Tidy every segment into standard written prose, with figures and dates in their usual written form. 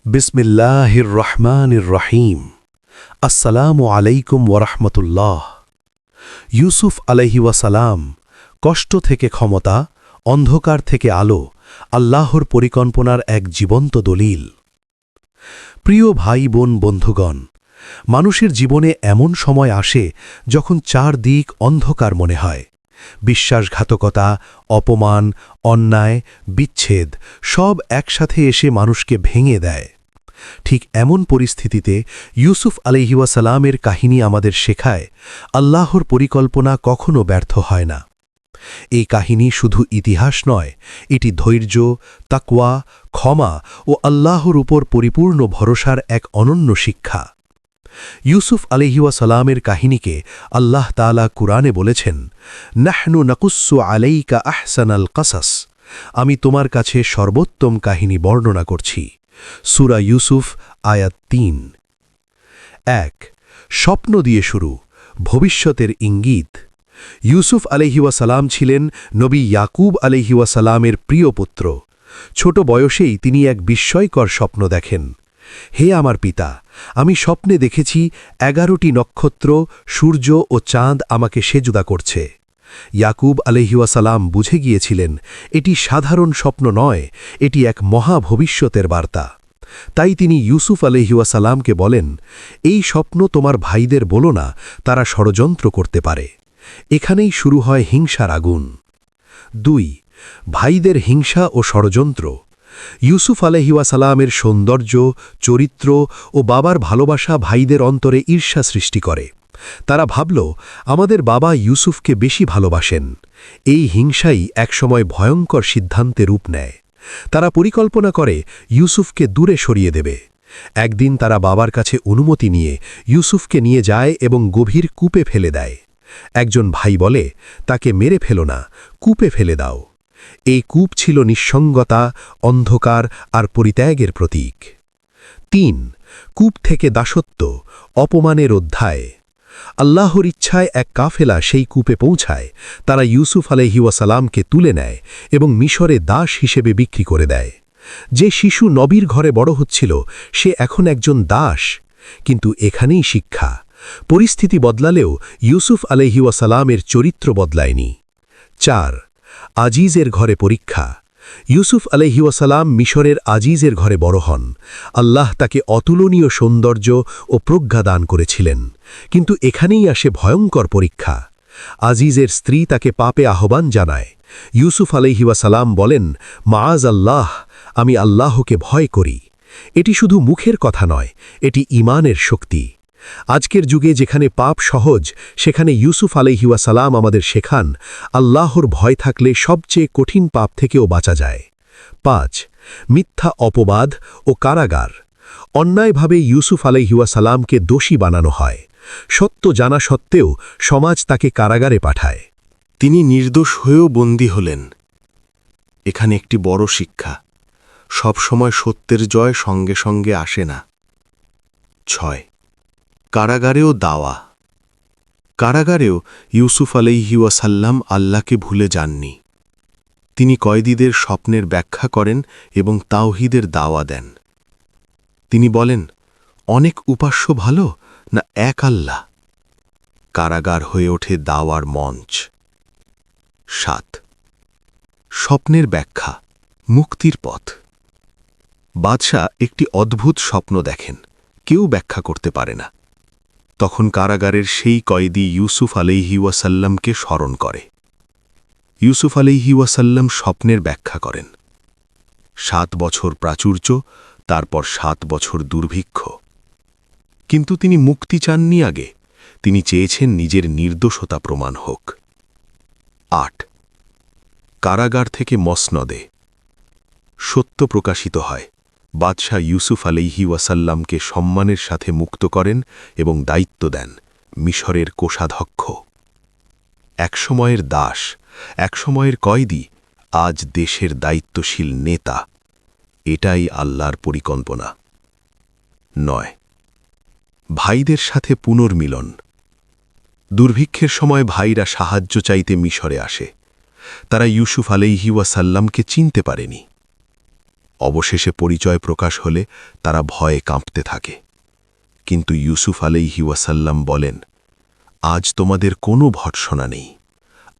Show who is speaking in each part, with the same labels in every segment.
Speaker 1: বিসমিল্লাহির রহমানির রহিম। আসসালামু আলাইকুম ওরহমতুল্লাহ। ইউসুফ আলাইহি ওয়াসালাম, কষ্ট থেকে ক্ষমতা, অন্ধকার থেকে আলো, আল্লাহর পরিকল্পনার এক জীবন্ত দলিল। প্রিয় ভাই বোন বন্ধুগণ, মানুষের জীবনে এমন সময় আসে যখন চারদিক অন্ধকার মনে হয়। বিশ্বাসঘাতকতা, অপমান, অন্যায়, বিচ্ছেদ সব একসাথে এসে মানুষকে ভেঙে দেয়। ঠিক এমন পরিস্থিতিতে ইউসুফ আলাইহি ওয়াসালামের কাহিনী আমাদের শেখায়, আল্লাহর পরিকল্পনা কখনো ব্যর্থ হয় না। এই কাহিনী শুধু ইতিহাস নয়, এটি ধৈর্য, তাকওয়া, ক্ষমা ও আল্লাহর উপর পরিপূর্ণ ভরসার এক অনন্য শিক্ষা। ইউসুফ আলাইহি ওয়াসালামের কাহিনীকে আল্লাহ তাআলা কুরআনে বলেছেন, নাহনু নাকুসসু আলাইকা আহসানাল কাসাস, আমি তোমার কাছে সর্বোত্তম কাহিনী বর্ণনা করছি। সূরা ইউসুফ আয়াত ৩। ১। স্বপ্ন দিয়ে শুরু, ভবিষ্যতের ইঙ্গিত। ইউসুফ আলাইহি ওয়াসালাম ছিলেন নবী ইয়াকুব আলাইহি ওয়াসালামের প্রিয় পুত্র। ছোট বয়সেই তিনি এক বিস্ময়কর স্বপ্ন দেখেন। হে আমার পিতা, আমি স্বপ্নে দেখেছি ১১টি নক্ষত্র, সূর্য ও চাঁদ আমাকে সেজদা করছে। ইয়াকুব আলাইহি ওয়াসালাম বুঝে গিয়েছিলেন এটি সাধারণ স্বপ্ন নয়, এটি এক মহা ভবিষ্যতের বার্তা। তাই তিনি ইউসুফ আলাইহি ওয়াসালামকে বলেন, এই স্বপ্ন তোমার ভাইদের বলো না, তারা ষড়যন্ত্র করতে পারে। এখানেই শুরু হয় হিংসার আগুন। ২। ভাইদের হিংসা ও ষড়যন্ত্র। ইউসুফ আলাইহি ওয়াসালামের সৌন্দর্য, চরিত্র ও বাবার ভালোবাসা ভাইদের অন্তরে ঈর্ষা সৃষ্টি করে। তারা ভাবল, আমাদের বাবা ইউসুফকে বেশি ভালোবাসেন। এই হিংসাই একসময় ভয়ঙ্কর সিদ্ধান্তে রূপ নেয়। তারা পরিকল্পনা করে ইউসুফকে দূরে সরিয়ে দেবে। একদিন তারা বাবার কাছে অনুমতি নিয়ে ইউসুফকে নিয়ে যায় এবং গভীর কূপে ফেলে দেয়। একজন ভাই বলে, তাকে মেরে ফেলো না, কূপে ফেলে দাও। এই কূপ ছিল নিঃসঙ্গতা, অন্ধকার আর পরিত্যাগের প্রতীক। ৩। কূপ থেকে দাসত্ব, অপমানের অধ্যায়। আল্লাহর ইচ্ছায় এক কাফেলা সেই কূপে পৌঁছায়। তারা ইউসুফ আলাইহি ওয়াসালামকে তুলে নেয় এবং মিশরে দাস হিসেবে বিক্রি করে দেয়। যে শিশু নবীর ঘরে বড় হচ্ছিল, সে এখন একজন দাস। কিন্তু এখানেই শিক্ষা। পরিস্থিতি বদলালেও ইউসুফ আলাইহি ওয়াসালামের চরিত্র বদলায়নি। ৪। আজিজের ঘরে পরীক্ষা। ইউসুফ আলাইহি ওয়াসালাম মিশরের আজিজের ঘরে বড় হন। আল্লাহ তাকে অতুলনীয় সৌন্দর্য ও প্রজ্ঞা দান করেছিলেন। কিন্তু এখানেই আসে ভয়ঙ্কর পরীক্ষা। আজিজের স্ত্রী তাকে পাপে আহ্বান জানায়। ইউসুফ আলাইহি ওয়াসালাম বলেন, মাআজ আল্লাহ, আমি আল্লাহকে ভয় করি। এটি শুধু মুখের কথা নয়, এটি ঈমানের শক্তি। আজকের যুগে যেখানে পাপ সহজ, সেখানে ইউসুফ আলাইহি ওয়াসালাম আমাদের শেখান, আল্লাহর ভয় থাকলে সবচেয়ে কঠিন পাপ থেকেও বাঁচা যায়। ৫। মিথ্যা অপবাদ ও কারাগার। অন্যায়ভাবে ইউসুফ আলাইহি ওয়াসালামকে দোষী বানানো হয়। সত্য জানা সত্ত্বেও সমাজ তাকে কারাগারে পাঠায়।
Speaker 2: তিনি নির্দোষ হয়েও বন্দী হলেন। এখানে একটি বড় শিক্ষা, সব সময় সত্যের জয় সঙ্গে সঙ্গে আসে না। ৬। কারাগারেও দাওয়া। কারাগারেও ইউসুফ আলাইহি ওয়াসাল্লাম আল্লাহকে ভুলে যাননি। তিনি কয়েদীদের স্বপ্নের ব্যাখ্যা করেন এবং তাওহীদের দাওয়া দেন। তিনি বলেন, অনেক উপাস্য ভালো না এক আল্লাহ? কারাগার হয়ে ওঠে দাওয়ার মঞ্চ। ৭। স্বপ্নের ব্যাখ্যা, মুক্তির পথ। বাদশাহ একটি অদ্ভুত স্বপ্ন দেখেন, কেউ ব্যাখ্যা করতে পারে না। তখন কারাগারের সেই কয়েদি ইউসুফ আলাইহি ওয়াসাল্লামকে স্মরণ করে। ইউসুফ আলাইহি ওয়াসাল্লাম স্বপ্নের ব্যাখ্যা করেন। ৭ বছর প্রাচুর্য, তারপর ৭ বছর দুর্ভিক্ষ। কিন্তু তিনি মুক্তি চাননি আগে, তিনি চেয়েছেন নিজের নির্দোষতা প্রমাণ হোক। ৮। কারাগার থেকে মসনদে। সত্য প্রকাশিত হয়। বাদশাহ ইউসুফ আলাইহি ওয়াসাল্লামকে সম্মানের সাথে মুক্ত করেন এবং দায়িত্ব দেন মিশরের কোষাধ্যক্ষ। একসময়ের দাস, একসময়ের কয়েদি, আজ দেশের দায়িত্বশীল নেতা। এটাই আল্লাহর পরিকল্পনা। ৯। ভাইদের সাথে পুনর্মিলন। দুর্ভিক্ষের সময় ভাইরা সাহায্য চাইতে মিশরে আসে। তারা ইউসুফ আলাইহি ওয়াসাল্লামকে চিনতে পারেনি। অবশেষে পরিচয় প্রকাশ হলে তারা ভয়ে কাঁপতে থাকে। কিন্তু ইউসুফ আলাইহি ওয়াসাল্লাম বলেন, আজ তোমাদের কোনো ভর্ৎসনা নেই,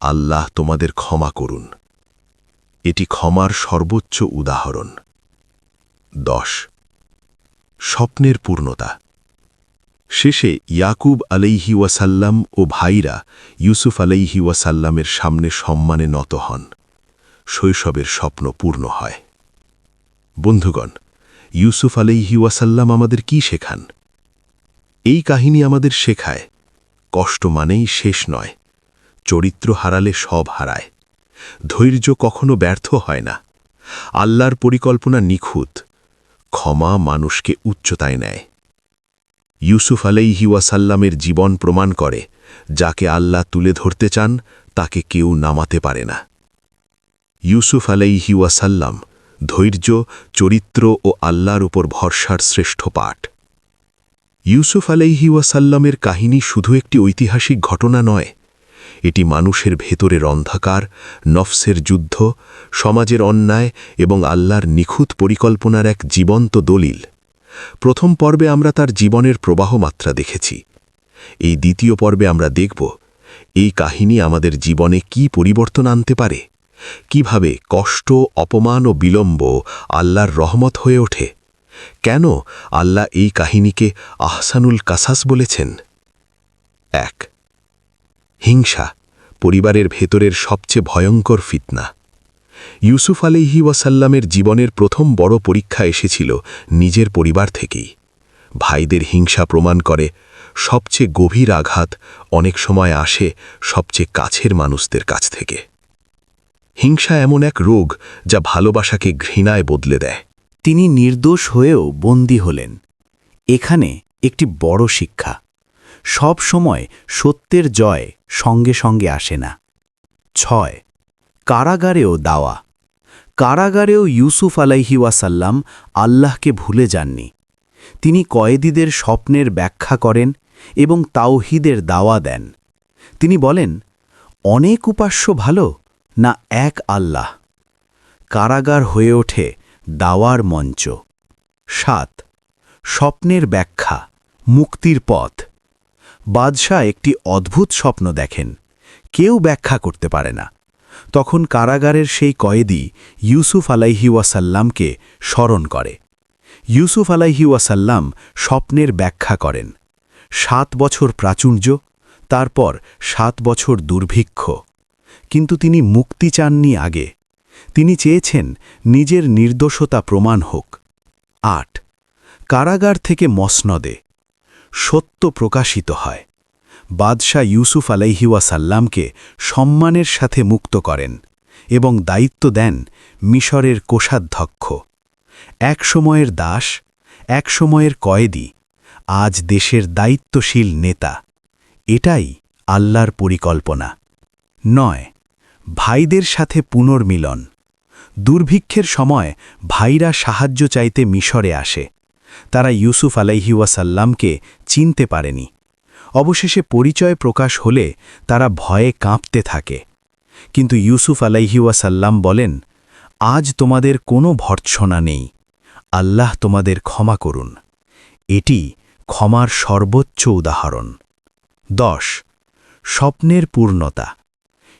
Speaker 2: আল্লাহ তোমাদের ক্ষমা করুন। এটি ক্ষমার সর্বোচ্চ উদাহরণ। 10 স্বপ্নের পূর্ণতা। শেষে ইয়াকুব আলাইহি ওয়াসাল্লাম ও ভাইরা ইউসুফ আলাইহি ওয়াসাল্লামের সামনে সম্মানে নত হন। শৈশবের স্বপ্ন পূর্ণ হয়। বন্ধুগণ, ইউসুফ আলাইহি ওয়াসাল্লাম আমাদের কি শেখান? এই কাহিনী আমাদের শেখায়, কষ্ট মানেই শেষ নয়, চরিত্র হারালে সব হারায়, ধৈর্য কখনো ব্যর্থ হয় না, আল্লাহর পরিকল্পনা নিখুঁত, ক্ষমা মানুষকে উচ্চতায় নেয়। ইউসুফ আলাইহি ওয়াসাল্লামের জীবন প্রমাণ করে, যাকে আল্লাহ তুলে ধরতে চান তাকে কেউ নামাতে পারে না। ইউসুফ আলাইহি ওয়াসাল্লাম ধৈর্য, চরিত্র ও আল্লাহর উপর ভরসার শ্রেষ্ঠ পাঠ। ইউসুফ আলাইহি ওয়াসাল্লামের কাহিনী শুধু একটি ঐতিহাসিক ঘটনা নয়, এটি মানুষের ভেতরের অন্ধকার, নফসের যুদ্ধ, সমাজের অন্যায় এবং আল্লাহর নিখুঁত পরিকল্পনার এক জীবন্ত দলিল। প্রথম পর্বে আমরা তার জীবনের প্রবাহ মাত্রা দেখেছি। এই দ্বিতীয় পর্বে আমরা দেখব এই কাহিনী আমাদের জীবনে কি পরিবর্তন আনতে পারে, কিভাবে কষ্ট, অপমান ও বিলম্ব আল্লাহর রহমত হয়ে ওঠে, কেন আল্লাহ এই কাহিনীকে আহসানুল কাসাস বলেছেন। 1 হিংসা, পরিবারের ভেতরের সবচেয়ে ভয়ঙ্কর ফিতনা। ইউসুফ আলাইহি ওয়াসাল্লামের জীবনের প্রথম বড় পরীক্ষা এসেছিল নিজের পরিবার থেকেই। ভাইদের হিংসা প্রমাণ করে সবচেয়ে গভীর আঘাত অনেক সময় আসে সবচেয়ে কাছের মানুষদের কাছ থেকে। হিংসা এমন এক রোগ যা ভালোবাসাকে ঘৃণায় বদলে দেয়।
Speaker 3: তিনি নির্দোষ হয়েও বন্দী হলেন। এখানে একটি বড় শিক্ষা, সব সময় সত্যের জয় সঙ্গে সঙ্গে আসে না। 6 কারাগারেও দাওয়া। কারাগারেও ইউসুফ আলাইহি ওয়াসাল্লাম আল্লাহকে ভুলে যাননি। তিনি কয়েদিদের স্বপ্নের ব্যাখ্যা করেন এবং তাওহীদের দাওয়া দেন। তিনি বলেন, অনেক উপাস্য ভালো না এক আল্লাহ। কারাগার হয়ে ওঠে দাওয়ার মঞ্চ। 7 স্বপ্নের ব্যাখ্যা, মুক্তির পথ। বাদশাহ একটি অদ্ভুত স্বপ্ন দেখেন, কেউ ব্যাখ্যা করতে পারে না। তখন কারাগারের সেই কয়েদি ইউসুফ আলাইহি ওয়াসাল্লামকে স্মরণ করে। ইউসুফ আলাইহি ওয়াসাল্লাম স্বপ্নের ব্যাখ্যা করেন। 7 বছর প্রাচুর্য, তারপর 7 বছর দুর্ভিক্ষ। কিন্তু তিনি মুক্তি চাননি আগে, তিনি চেয়েছেন নিজের নির্দোষতা প্রমাণ হোক। 8 কারাগার থেকে মসনদে। সত্য প্রকাশিত হয়। বাদশাহ ইউসুফ আলাইহি ওয়াসাল্লামকে সম্মানের সাথে মুক্ত করেন এবং দায়িত্ব দেন মিশরের কোষাধ্যক্ষ। এক সময়ের দাস, এক সময়ের কয়েদি, আজ দেশের দায়িত্বশীল নেতা। এটাই আল্লাহর পরিকল্পনা। 9 ভাইদের সাথে পুনর্মিলন। দুর্ভিক্ষের সময় ভাইরা সাহায্য চাইতে মিশরে আসে। তারা ইউসুফ আলাইহি ওয়াসাল্লামকে চিনতে পারেনি। অবশেষে পরিচয় প্রকাশ হলে তারা ভয়ে কাঁপতে থাকে। কিন্তু ইউসুফ আলাইহি ওয়াসাল্লাম বলেন, আজ তোমাদের কোনো ভর্ৎসনা নেই, আল্লাহ তোমাদের ক্ষমা করুন। এটি ক্ষমার সর্বোচ্চ উদাহরণ। 10 স্বপ্নের পূর্ণতা।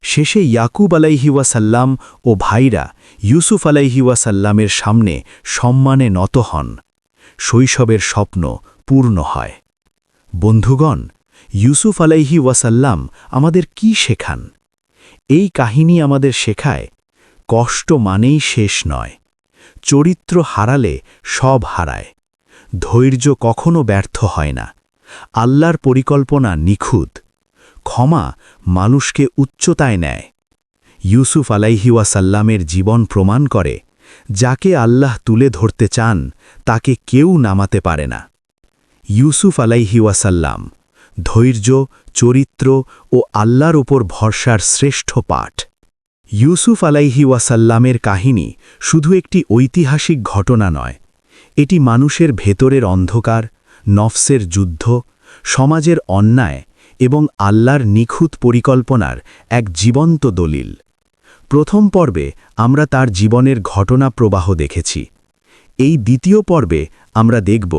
Speaker 3: শেষে ইয়াকুব আলাইহি ওয়াসাল্লাম ও ভাইরা ইউসুফ আলাইহি ওয়াসাল্লামের সামনে সম্মানে নত হন। শৈশবের স্বপ্ন পূর্ণ হয়। বন্ধুগণ, ইউসুফ আলাইহি ওয়াসাল্লাম আমাদের কি শেখান? এই কাহিনী আমাদের শেখায়, কষ্ট মানেই শেষ নয়, চরিত্র হারালে সব হারায়, ধৈর্য কখনো ব্যর্থ হয় না, আল্লাহর পরিকল্পনা নিখুঁত, ক্ষমা মানুষকে উচ্চতায় নেয়। ইউসুফ আলাইহি ওয়াসাল্লামের জীবন প্রমাণ করে, যাকে আল্লাহ তুলে ধরতে চান তাকে কেউ নামাতে পারে না। ইউসুফ আলাইহি ওয়াসাল্লাম ধৈর্য, চরিত্র ও আল্লাহর উপর ভরসার শ্রেষ্ঠ পাঠ। ইউসুফ আলাইহি ওয়াসাল্লামের কাহিনী শুধু একটি ঐতিহাসিক ঘটনা নয়, এটি মানুষের ভেতরের অন্ধকার, নফসের যুদ্ধ, সমাজের অন্যায় এবং আল্লাহর নিখুঁত পরিকল্পনার এক জীবন্ত দলিল। প্রথম পর্বে আমরা তার জীবনের ঘটনা প্রবাহ দেখেছি, এই দ্বিতীয় পর্বে আমরা দেখব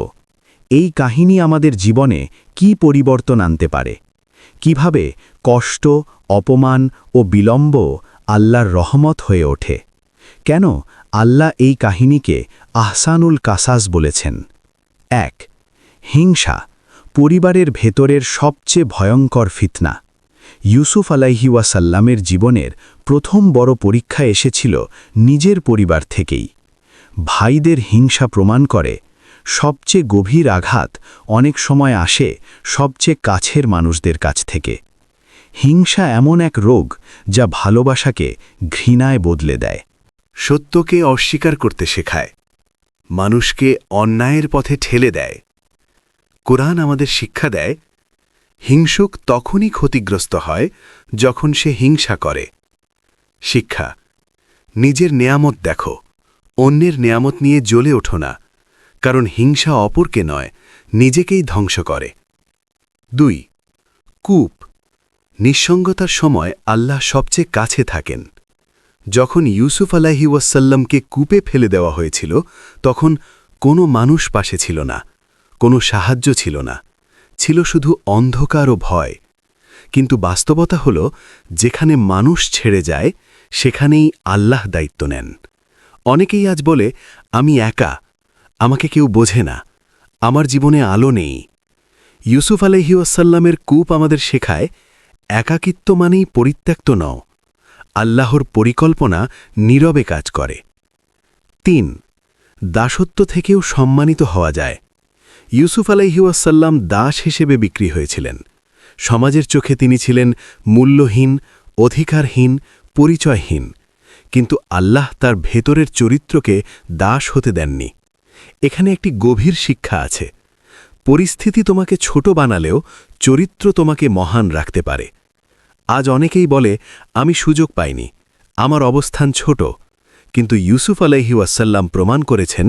Speaker 3: এই কাহিনী আমাদের জীবনে কি পরিবর্তন আনতে পারে, কিভাবে কষ্ট, অপমান ও বিলম্ব আল্লাহর রহমত হয়ে ওঠে, কেন আল্লাহ এই কাহিনীকে আহসানুল কাসাস বলেছেন। ১. হিংসা, পরিবারের ভেতরের সবচেয়ে ভয়ঙ্কর ফিতনা। ইউসুফ আলাইহি ওয়াসাল্লামের জীবনের প্রথম বড় পরীক্ষা এসেছিল নিজের পরিবার থেকেই। ভাইদের হিংসা প্রমাণ করে সবচেয়ে গভীর আঘাত অনেক সময় আসে সবচেয়ে কাছের মানুষদের কাছ থেকে। হিংসা এমন এক রোগ যা ভালোবাসাকে ঘৃণায় বদলে দেয়।
Speaker 2: সত্যকে অস্বীকার করতে শেখায়, মানুষকে অন্যায়ের পথে ঠেলে দেয়। কোরআন আমাদের শিক্ষা দেয়, হিংসুক তখনই ক্ষতিগ্রস্ত হয় যখন সে হিংসা করে। শিক্ষা, নিজের নেয়ামত দেখো, অন্যের নেয়ামত নিয়ে জ্বলে ওঠো না, কারণ হিংসা অপরকে নয়, নিজেকেই ধ্বংস করে। ২. কূপ, নিঃসঙ্গতার সময় আল্লাহ সবচেয়ে কাছে থাকেন। যখন ইউসুফ আলাইহি ওয়াসাল্লামকে কূপে ফেলে দেওয়া হয়েছিল, তখন কোনো মানুষ পাশে ছিল না, কোনো সাহায্য ছিল না, ছিল শুধু অন্ধকার ও ভয়। কিন্তু বাস্তবতা হল, যেখানে মানুষ ছেড়ে যায় সেখানেই আল্লাহ দায়িত্ব নেন। অনেকেই আজ বলে, আমি একা, আমাকে কেউ বোঝে না, আমার জীবনে আলো নেই। ইউসুফ আলাইহি ওয়াসাল্লামের কূপ আমাদের শেখায়, একাকিত্ব মানেই পরিত্যক্ত নও, আল্লাহর পরিকল্পনা নীরবে কাজ করে। ৩. দাসত্ব থেকেও সম্মানিত হওয়া যায়। ইউসুফ আলাইহি ওয়াসাল্লাম দাস হিসেবে বিক্রি হয়েছিলেন। সমাজের চোখে তিনি ছিলেন মূল্যহীন, অধিকারহীন, পরিচয়হীন, কিন্তু আল্লাহ তার ভেতরের চরিত্রকে দাস হতে দেননি। এখানে একটি গভীর শিক্ষা আছে, পরিস্থিতি তোমাকে ছোট বানালেও চরিত্র তোমাকে মহান রাখতে পারে। আজ অনেকেই বলে, আমি সুযোগ পাইনি, আমার অবস্থান ছোট, কিন্তু ইউসুফ আলাইহি ওয়াসাল্লাম প্রমাণ করেছেন,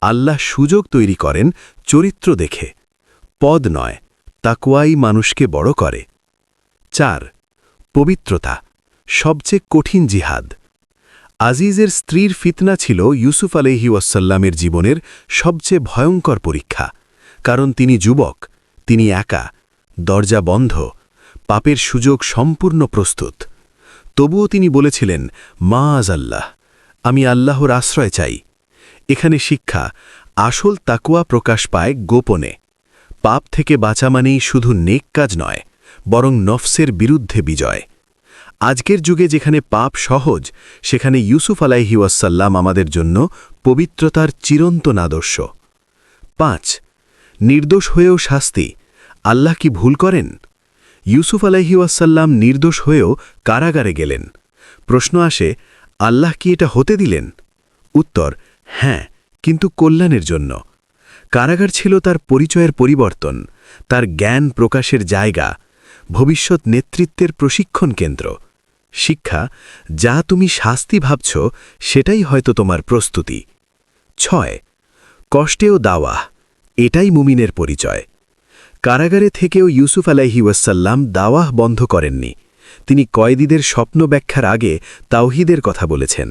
Speaker 2: আল্লাহ সুযোগ তৈরি করেন চরিত্র দেখে, পদ নয়। তাকওয়াই মানুষকে বড় করে। ৪. পবিত্রতা, সবচেয়ে কঠিন জিহাদ। আজিজের স্ত্রীর ফিতনা ছিল ইউসুফ আলাইহি ওয়াসাল্লামের জীবনের সবচেয়ে ভয়ঙ্কর পরীক্ষা, কারণ তিনি যুবক, তিনি একা, দরজা বন্ধ, পাপের সুযোগ সম্পূর্ণ প্রস্তুত। তবুও তিনি বলেছিলেন, মাআযাল্লাহ, আমি আল্লাহর আশ্রয় চাই। এখানে শিক্ষা, আসল তাকওয়া প্রকাশ পায় গোপনে। পাপ থেকে বাঁচা মানেই শুধু নেক কাজ নয়, বরং নফসের বিরুদ্ধে বিজয়। আজকের যুগে যেখানে পাপ সহজ, সেখানে ইউসুফ আলাইহি ওয়াসাল্লাম আমাদের জন্য পবিত্রতার চিরন্তন আদর্শ। ৫. নির্দোষ হয়েও শাস্তি, আল্লাহ কি ভুল করেন? ইউসুফ আলাইহি ওয়াসাল্লাম নির্দোষ হয়েও কারাগারে গেলেন। প্রশ্ন আসে, আল্লাহ কি এটা হতে দিলেন? উত্তর, হ্যাঁ, কিন্তু কল্যাণের জন্য। কারাগার ছিল তার পরিচয়ের পরিবর্তন, তার জ্ঞান প্রকাশের জায়গা, ভবিষ্যৎ নেতৃত্বের প্রশিক্ষণ কেন্দ্র। শিক্ষা, যা তুমি শাস্তি ভাবছ সেটাই হয়তো তোমার প্রস্তুতি। ৬. কষ্টেও দাওয়াহ, এটাই মুমিনের পরিচয়। কারাগারে থেকেও ইউসুফ আলাইহি ওয়াসাল্লাম দাওয়াহ বন্ধ করেননি। তিনি কয়েদিদের স্বপ্ন ব্যাখ্যার আগে তাওহীদের কথা বলেছেন।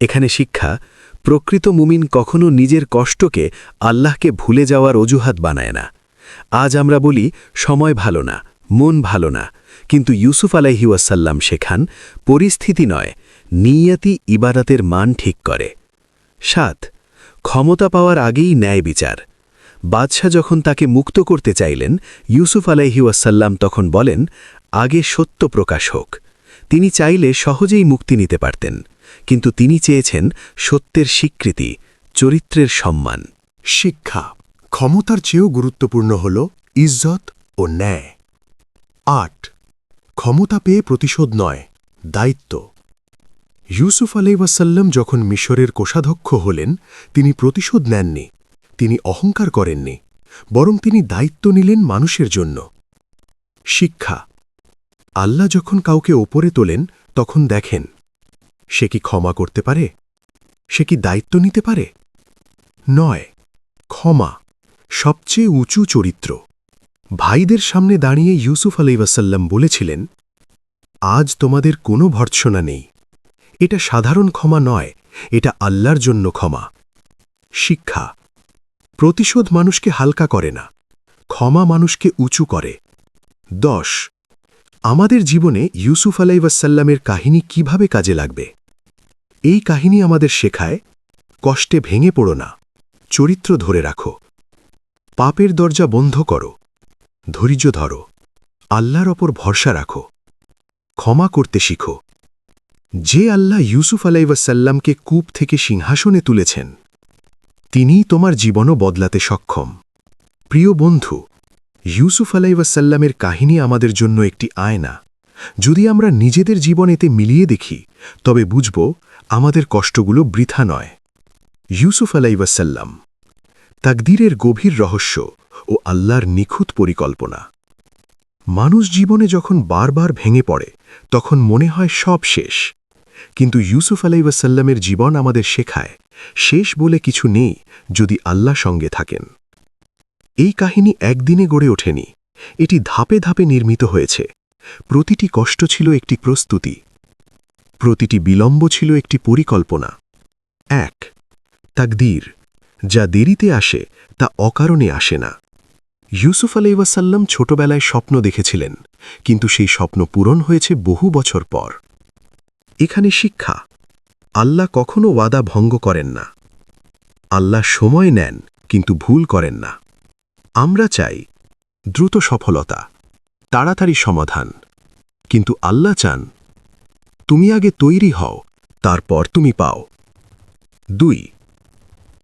Speaker 2: এখানে শিক্ষা, প্রকৃত মুমিন কখনো নিজের কষ্টকে আল্লাহকে ভুলে যাওয়ার অজুহাত বানায় না। আজ আমরা বলি, সময় ভালো না, মন ভালো না, কিন্তু ইউসুফ আলাইহি ওয়াসাল্লাম শেখান, পরিস্থিতি নয়, নিয়তি ইবাদতের মান ঠিক করে। ৭. ক্ষমতা পাওয়ার আগেই ন্যায় বিচার। বাদশাহ যখন তাকে মুক্ত করতে চাইলেন, ইউসুফ আলাইহি ওয়াসাল্লাম তখন বলেন, আগে সত্য প্রকাশ হোক। তিনি চাইলে সহজেই মুক্তি নিতে পারতেন, কিন্তু তিনি চেয়েছেন সত্যের স্বীকৃতি, চরিত্রের সম্মান।
Speaker 4: শিক্ষা, ক্ষমতার চেয়েও গুরুত্বপূর্ণ হল ইজ্জত ও ন্যায়। ৮. ক্ষমতা পেয়ে প্রতিশোধ নয়, দায়িত্ব। ইউসুফ আলাইহি ওয়াসাল্লাম যখন মিশরের কোষাধ্যক্ষ হলেন, তিনি প্রতিশোধ নেননি, তিনি অহংকার করেননি, বরং তিনি দায়িত্ব নিলেন মানুষের জন্য। শিক্ষা, আল্লাহ যখন কাউকে ওপরে তোলেন, তখন দেখেন সে কি ক্ষমা করতে পারে, সে কি দায়িত্ব নিতে পারে। ৯. ক্ষমা, সবচেয়ে উঁচু চরিত্র। ভাইদের সামনে দাঁড়িয়ে ইউসুফ আলাইহি ওয়াসাল্লাম বলেছিলেন, আজ তোমাদের কোনো ভর্ৎসনা নেই। এটা সাধারণ ক্ষমা নয়, এটা আল্লাহর জন্য ক্ষমা। শিক্ষা প্রতিশোধ মানুষকে হালকা করে না, ক্ষমা মানুষকে উঁচু করে। 10 আমাদের জীবনে ইউসুফ আলাইহিসসালামের কাহিনী কিভাবে কাজে লাগবে? এই কাহিনী আমাদের শেখায়, কষ্টে ভেঙে পড়ো না, চরিত্র ধরে রাখো, পাপের দরজা বন্ধ করো, ধৈর্য ধরো, আল্লাহর ওপর ভরসা রাখো, ক্ষমা করতে শিখো। যে আল্লাহ ইউসুফ আলাইহিসসালামকে কূপ থেকে সিংহাসনে তুলেছেন, তিনিই তোমার জীবনও বদলাতে সক্ষম। প্রিয় বন্ধু, ইউসুফ আলাইহিসসালামের কাহিনী আমাদের জন্য একটি আয়না। যদি আমরা নিজেদের জীবন এতে মিলিয়ে দেখি, তবে বুঝব আমাদের কষ্টগুলো বৃথা নয়। ইউসুফ আলাইহিসসালাম, তাকদীরের গভীর রহস্য ও আল্লাহর নিখুঁত পরিকল্পনা। মানুষ জীবনে যখন বারবার ভেঙে পড়ে, তখন মনে হয় সব শেষ। কিন্তু ইউসুফ আলাইহিসসালামের জীবন আমাদের শেখায়, শেষ বলে কিছু নেই যদি আল্লাহ সঙ্গে থাকেন। এই কাহিনী একদিনে গড়ে ওঠেনি, এটি ধাপে ধাপে নির্মিত হয়েছে। প্রতিটি কষ্ট ছিল একটি প্রস্তুতি, প্রতিটি বিলম্ব ছিল একটি পরিকল্পনা। 1 তাকদীর, যা দেরিতে আসে তা অকারণে আসে না। ইউসুফ আলাইহিসসালাম ছোটবেলায় স্বপ্ন দেখেছিলেন, কিন্তু সেই স্বপ্ন পূরণ হয়েছে বহু বছর পর। এখানে শিক্ষা, আল্লাহ কখনো ওয়াদা ভঙ্গ করেন না। আল্লাহ সময় নেন, কিন্তু ভুল করেন না। আমরা চাই দ্রুত সফলতা, তাড়াতাড়ি সমাধান, কিন্তু আল্লাহ চান তুমি আগে তৈরি হও, তারপর তুমি পাও। 2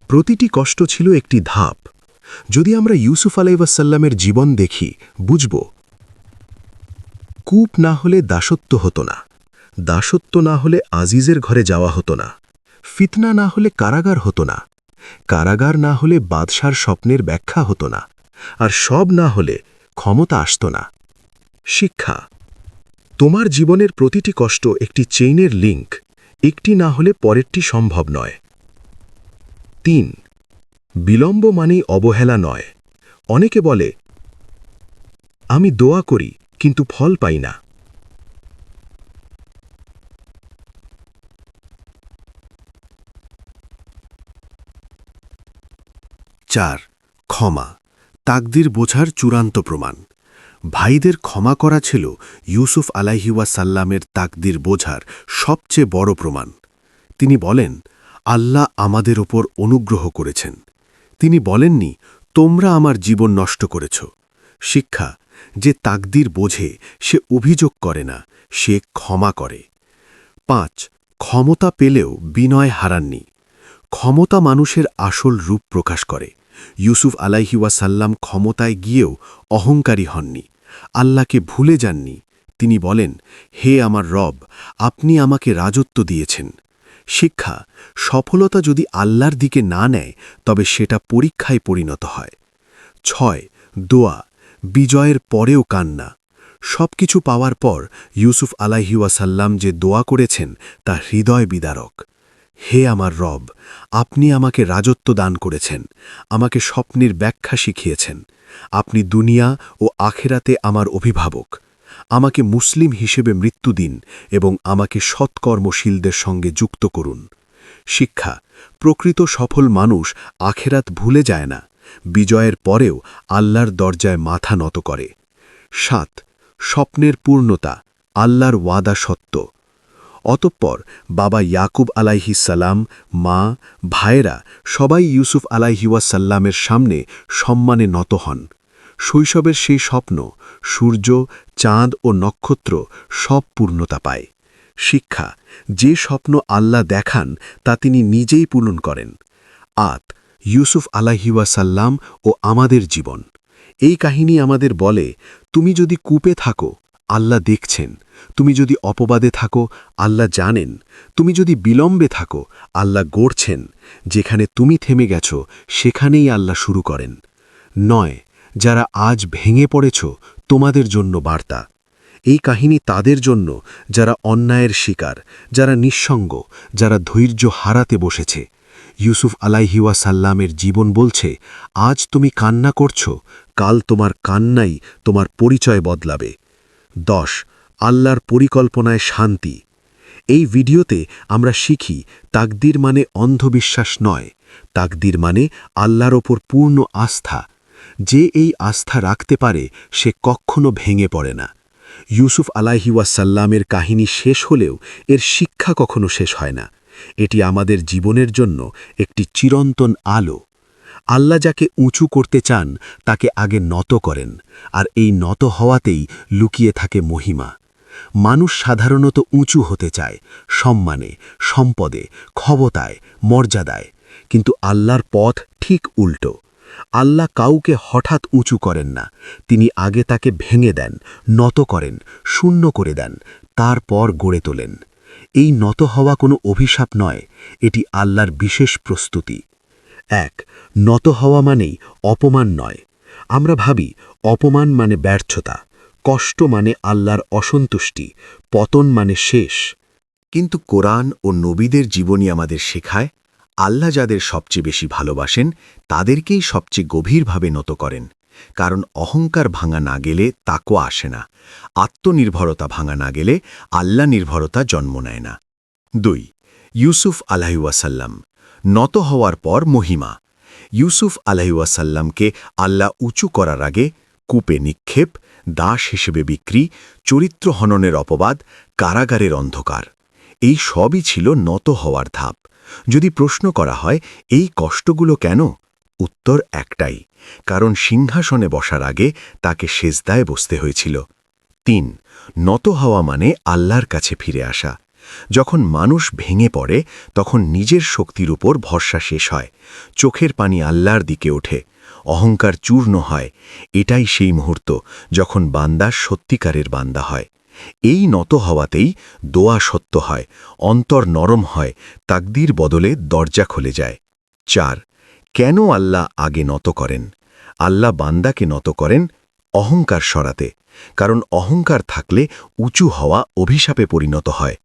Speaker 4: প্রতিটি কষ্ট ছিল একটি ধাপ। যদি আমরা ইউসুফ আলাইহিসসালামের জীবন দেখি, বুঝব কূপ না হলে দাসত্ব হতো না, দাসত্ব না হলে আজিজের ঘরে যাওয়া হতো না, ফিতনা না হলে কারাগার হতো না, কারাগার না হলে বাদশার স্বপ্নের ব্যাখ্যা হতো না, আর সব না হলে ক্ষমতা আসত না। শিক্ষা, তোমার জীবনের প্রতিটি কষ্ট একটি চেইনের লিঙ্ক, একটি না হলে পরেরটি সম্ভব নয়। 3 বিলম্ব মানেই অবহেলা নয়। অনেকে বলে আমি দোয়া করি কিন্তু ফল পাই না।
Speaker 2: 4 ক্ষমা, তাকদীর বোঝার চূড়ান্ত প্রমাণ। ভাইদের ক্ষমা করা ছিল ইউসুফ আলাইহিসসালামের তাকদীর বোঝার সবচেয়ে বড় প্রমাণ। তিনি বলেন, আল্লাহ আমাদের ওপর অনুগ্রহ করেছেন। তিনি বলেননি, তোমরা আমার জীবন নষ্ট করেছ। শিক্ষা, যে তাকদীর বোঝে সে অভিযোগ করে না, সে ক্ষমা করে। 5 ক্ষমতা পেলেও বিনয় হারাননি। ক্ষমতা মানুষের আসল রূপ প্রকাশ করে। ইউসুফ আলাইহিসসালাম ক্ষমতায় গিয়েও অহংকারী হননি, আল্লাহকে ভুলে যাননি। তিনি বলেন, হে আমার রব, আপনি আমাকে রাজত্ব দিয়েছেন। শিক্ষা, সফলতা যদি আল্লাহর দিকে না নেয়, তবে সেটা পরীক্ষায় পরিণত হয়। 6 দোয়া, বিজয়ের পরেও কান্না। সবকিছু পাওয়ার পর ইউসুফ আলাইহিসসালাম যে দোয়া করেছেন তা হৃদয় বিদারক। হে আমার রব, আপনি আমাকে রাজত্ব দান করেছেন, আমাকে স্বপ্নের ব্যাখ্যা শিখিয়েছেন। আপনি দুনিয়া ও আখেরাতে আমার অভিভাবক। আমাকে মুসলিম হিসেবে মৃত্যু দিন এবং আমাকে সৎকর্মশীলদের সঙ্গে যুক্ত করুন। শিক্ষা, প্রকৃত সফল মানুষ আখেরাত ভুলে যায় না, বিজয়ের পরেও আল্লাহর দরজায় মাথা নত করে। 7 স্বপ্নের পূর্ণতা, আল্লাহর ওয়াদা সত্য। অতঃপর বাবা ইয়াকুব আলাইহিসসালাম, মা, ভাইয়েরা সবাই ইউসুফ আলাইহিসসালামের সামনে সম্মানে নত হন। শৈশবের সেই স্বপ্ন, সূর্য, চাঁদ ও নক্ষত্র সব পূর্ণতা পায়। শিক্ষা, যে স্বপ্ন আল্লাহ দেখান তা তিনি নিজেই পূরণ করেন। 8 ইউসুফ আলাইহিসসালাম ও আমাদের জীবন। এই কাহিনী আমাদের বলে, তুমি যদি কূপে থাকো, আল্লাহ দেখছেন। তুমি যদি অপবাদে থাকো, আল্লাহ জানেন। তুমি যদি বিলম্বে থাকো, আল্লাহ গড়ছেন। যেখানে তুমি থেমে গেছ, সেখানেই আল্লাহ শুরু করেন। 9 যারা আজ ভেঙে পড়েছ, তোমাদের জন্য বার্তা। এই কাহিনী তাদের জন্য যারা অন্যায়ের শিকার, যারা নিঃসঙ্গ, যারা ধৈর্য হারাতে বসেছে। ইউসুফ আলাইহিসসালামের জীবন বলছে, আজ তুমি কান্না করছ, কাল তোমার কান্নাই তোমার পরিচয় বদলাবে। 10 আল্লাহর পরিকল্পনায় শান্তি। এই ভিডিওতে আমরা শিখি, তাকদীর মানে অন্ধবিশ্বাস নয়, তাকদির মানে আল্লাহর ওপর পূর্ণ আস্থা। যে এই আস্থা রাখতে পারে সে কখনো ভেঙে পড়ে না। ইউসুফ আলাইহি ওয়াসাল্লামের কাহিনী শেষ হলেও এর শিক্ষা কখনো শেষ হয় না। এটি আমাদের জীবনের জন্য একটি চিরন্তন আলো। আল্লাহ যাকে উঁচু করতে চান তাকে আগে নত করেন, আর এই নত হওয়াতেই লুকিয়ে থাকে মহিমা। মানুষ সাধারণত উঁচু হতে চায় সম্মানে, সম্পদে, ক্ষমতায়, মর্যাদায়, কিন্তু আল্লাহর পথ ঠিক উল্টো। আল্লাহ কাউকে হঠাৎ উঁচু করেন না, তিনি আগে তাকে ভেঙে দেন, নত করেন, শূন্য করে দেন, তারপর গড়ে তোলেন। এই নত হওয়া কোনো অভিশাপ নয়, এটি আল্লাহর বিশেষ প্রস্তুতি। ১. নত হওয়া মানেই অপমান নয়। আমরা ভাবি অপমান মানে ব্যর্থতা, কষ্ট মানে আল্লাহর অসন্তুষ্টি, পতন মানে শেষ। কিন্তু কোরআন ও নবীদের জীবনী আমাদের শেখায় আল্লাহ যাদের সবচেয়ে বেশি ভালোবাসেন তাদেরকেই সবচেয়ে গভীরভাবে নত করেন। কারণ অহংকার ভাঙা না গেলে তাকওয়া আসে না, আত্মনির্ভরতা ভাঙা না গেলে আল্লাহ নির্ভরতা জন্ম নেয় না। ২. ইউসুফ আলাইহি ওয়াসাল্লাম, নত হওয়ার পর মহিমা। ইউসুফ আলাইহি ওয়াসাল্লামকে আল্লাহ উঁচু করার আগে কূপে নিক্ষেপ, দাস হিসেবে বিক্রি, চরিত্র হননের অপবাদ, কারাগারের অন্ধকার, এই সবই ছিল নত হওয়ার ধাপ। যদি প্রশ্ন করা হয় এই কষ্টগুলো কেন, উত্তর একটাই, কারণ সিংহাসনে বসার আগে তাকে সেজদায় বসতে হয়েছিল। ৩. নত হওয়া মানে আল্লাহর কাছে ফিরে আসা। যখন মানুষ ভেঙে পড়ে তখন নিজের শক্তির উপর ভরসা শেষ হয়, চোখের পানি আল্লাহর দিকে ওঠে, অহংকার চূর্ণ হয়। এটাই সেই মুহূর্ত যখন বান্দা সত্যিকারের বান্দা হয়। এই নত হওয়াতেই দোয়া সত্য হয়, অন্তর নরম হয়, তাকদীর বদলে দরজা খুলে যায়। ৪. কেন আল্লাহ আগে নত করেন? আল্লাহ বান্দাকে নত করেন অহংকার সরাতে, কারণ অহংকার থাকলে উঁচু হওয়া অভিশাপে পরিণত হয়।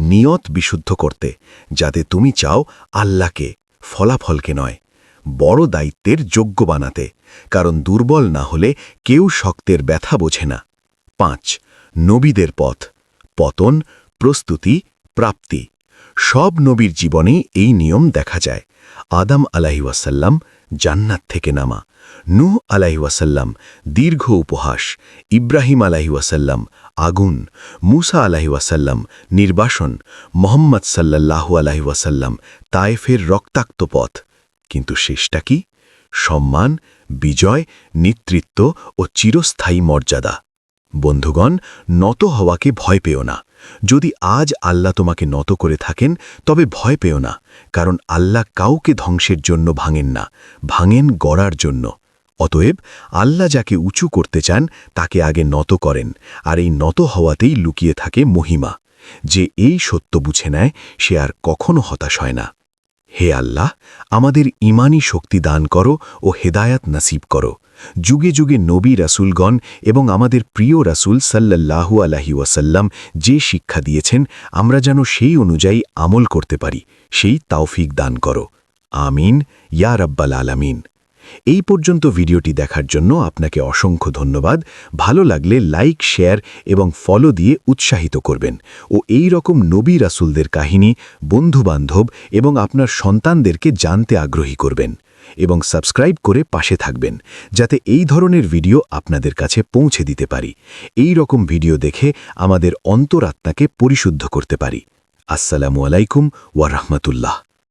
Speaker 2: নিয়ত বিশুদ্ধ করতে, যাতে তুমি চাও আল্লাহকে, ফলাফলকে নয়। বড় দায়িত্বের যোগ্য বানাতে, কারণ দুর্বল না হলে কেউ শক্তের ব্যথা বোঝে না। ৫. নবীদের পথ, পতন, প্রস্তুতি, প্রাপ্তি। সব নবীর জীবনেই এই নিয়ম দেখা যায়। আদম আলাইহি ওয়াসাল্লাম, জান্নাত থেকে নামা। নূহ আলাইহি ওয়াসাল্লাম, দীর্ঘ উপহাস। ইব্রাহিম আলাইহি ওয়াসাল্লাম, আগুন। মূসা আলাইহি ওয়াসাল্লাম, নির্বাসন। মোহাম্মদ সাল্লাল্লাহু আলাইহি ওয়াসাল্লাম, তায়েফের রক্তাক্ত পথ। কিন্তু শেষটা কি? সম্মান, বিজয়, নেতৃত্ব ও চিরস্থায়ী মর্যাদা। বন্ধুগণ, নত হওয়াকে ভয় পেও না। যদি আজ আল্লাহ তোমাকে নত করে থাকেন তবে ভয় পেও না, কারণ আল্লাহ কাউকে ধ্বংসের জন্য ভাঙেন না, ভাঙেন গড়ার জন্য। অতএব আল্লাহ যাকে উঁচু করতে চান তাকে আগে নত করেন, আর এই নত হওয়াতেই লুকিয়ে থাকে মহিমা। যে এই সত্য বুঝে নেয় সে আর কখনো হতাশ হয় না। হে আল্লাহ, আমাদের ঈমানি শক্তি দান করো ও হেদায়াত নসিব করো। যুগে যুগে নবী রাসূলগণ এবং আমাদের প্রিয় রাসূল সাল্লাল্লাহু আলাইহি ওয়াসাল্লাম যে শিক্ষা দিয়েছেন আমরা যেন সেই অনুযায়ী আমল করতে পারি, সেই তৌফিক দান করো। আমিন ইয়া রাব্বাল আলামিন। এই পর্যন্ত ভিডিওটি দেখার জন্য আপনাকে অসংখ্য ধন্যবাদ। ভালো লাগলে লাইক, শেয়ার এবং ফলো দিয়ে উৎসাহিত করবেন ও এই রকম নবী রাসূলদের কাহিনী বন্ধুবান্ধব এবং আপনার সন্তানদেরকে জানতে আগ্রহী করবেন এবং সাবস্ক্রাইব করে পাশে থাকবেন, যাতে এই ধরনের ভিডিও আপনাদের কাছে পৌঁছে দিতে পারি। এই রকম ভিডিও দেখে আমাদের অন্তরাত্মাকে পরিশুদ্ধ করতে পারি। আসসালামু আলাইকুম ওয়া রাহমাতুল্লাহ।